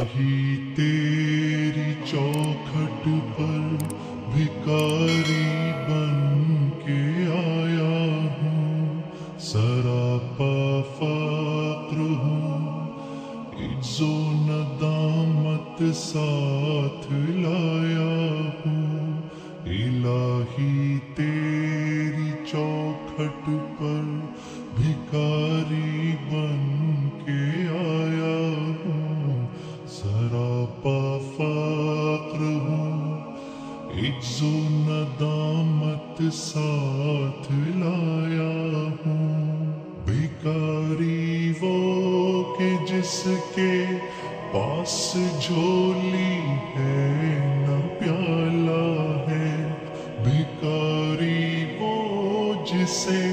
الہی تیری چوکھٹ پر بھکاری بن کے آیا ہوں، سراپا فقر ہوں، عجز و ندامت ساتھ لایا ہوں۔ الہی تیری چوکھٹ پر بھکاری بن کے آیا ہوں، سراپا فقر ہوں، عجز و ندامت ساتھ لایا ہوں۔ بھکاری وہ کہ جس کے پاس جھولی ہے نہ پیالہ ہے، بھکاری وہ جسے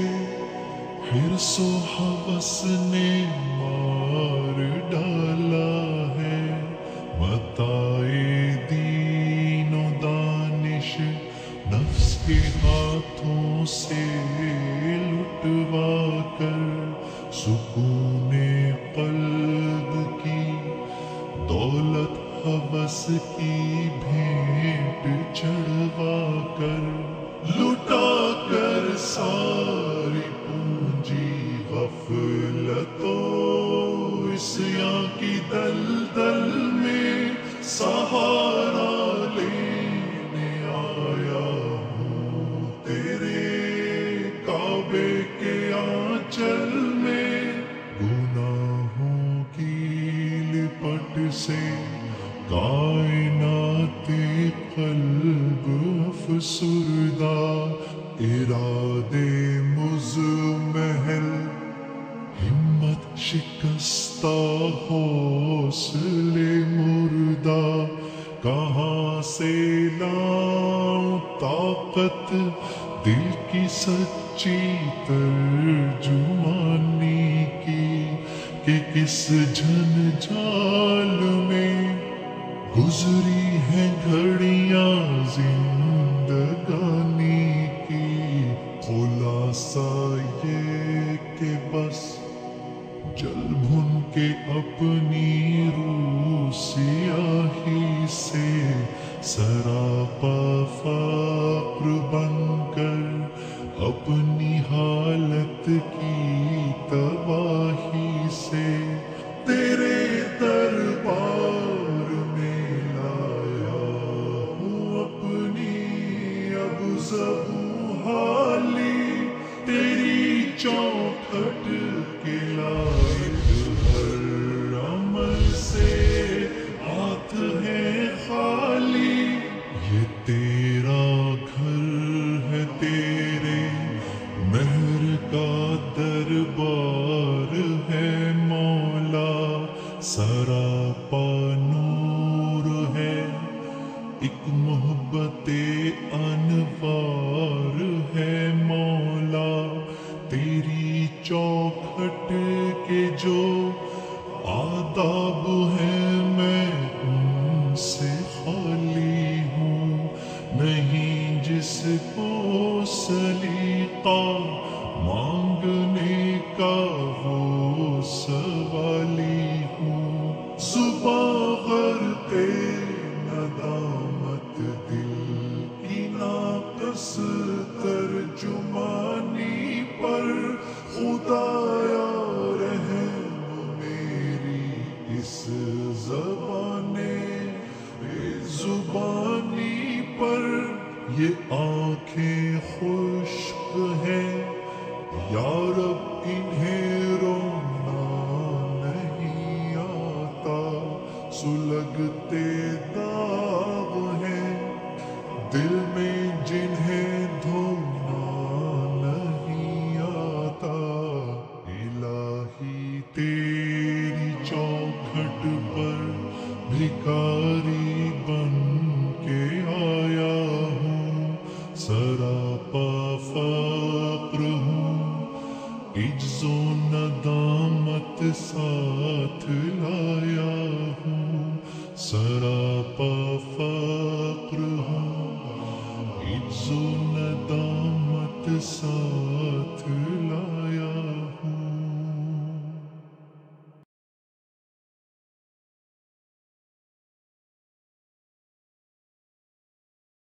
حرص و ہوس نے مار ڈالا ہے، متاع دین و دانش نفس کے ہاتھوں سے لٹوا کر، سکون قلب کی دولت ہوس کی بھینٹ چڑھوا کر، لٹا کر ساری پونجی غفلت و عصیاں کی دلدل میں سہارا لینے آیا ہوں، تیرے کعبے کے آنچل میں گناہوں کی لپٹ سے کائنات قلب افسردہ، ارادے مزمحل ہمت شکستہ حوصلے مردہ، کہاں سے لاؤں طاقت دل کی سچی ترجمانی کی، کہ کس جھنجھال میں گزری ہیں گھڑیاں زندگانی کی۔ خلاصہ یہ کہ بس جل بھن کے اپنی روح سیاہی سے، سراپا فقر بن کر اپنی حالت کی تباہی سے، تیرے دربار میں لایا ہوں اپنی اب زبوں حالی، تیری چوکھٹ کے لائق ہر عمل سے ہاتھ ہے خالی، یہ تیرا گھر ہے، تیرے مہر کا دربار ہے مولا، سراپا نور ہے، ایک محبت انوار ہے مولا، تیری چوکھٹ کے جو آداب ہیں میں ان سے خالی ہوں، نہیں جس کو سلیقہ مانگنے کا وہ سوالی ہوں، زباں غرقِ ندامت دل کی ناقص ترجمانی پر، خدایا رحم میری اس زبانی پر، یہ آنکھیں خشک ہیں یا رب انہیں رونا نہیں آتا، سلگتے داغ ہیں دل میں جنہیں دھونا نہیں آتا، الہی تیری چوکھٹ پر بھکاری بن کے آیا ہوں، سراپا فقر ہوں، عجز و ندامت ساتھ لایا ہوں، سراپا فقر ہوں، عجز و ندامت ساتھ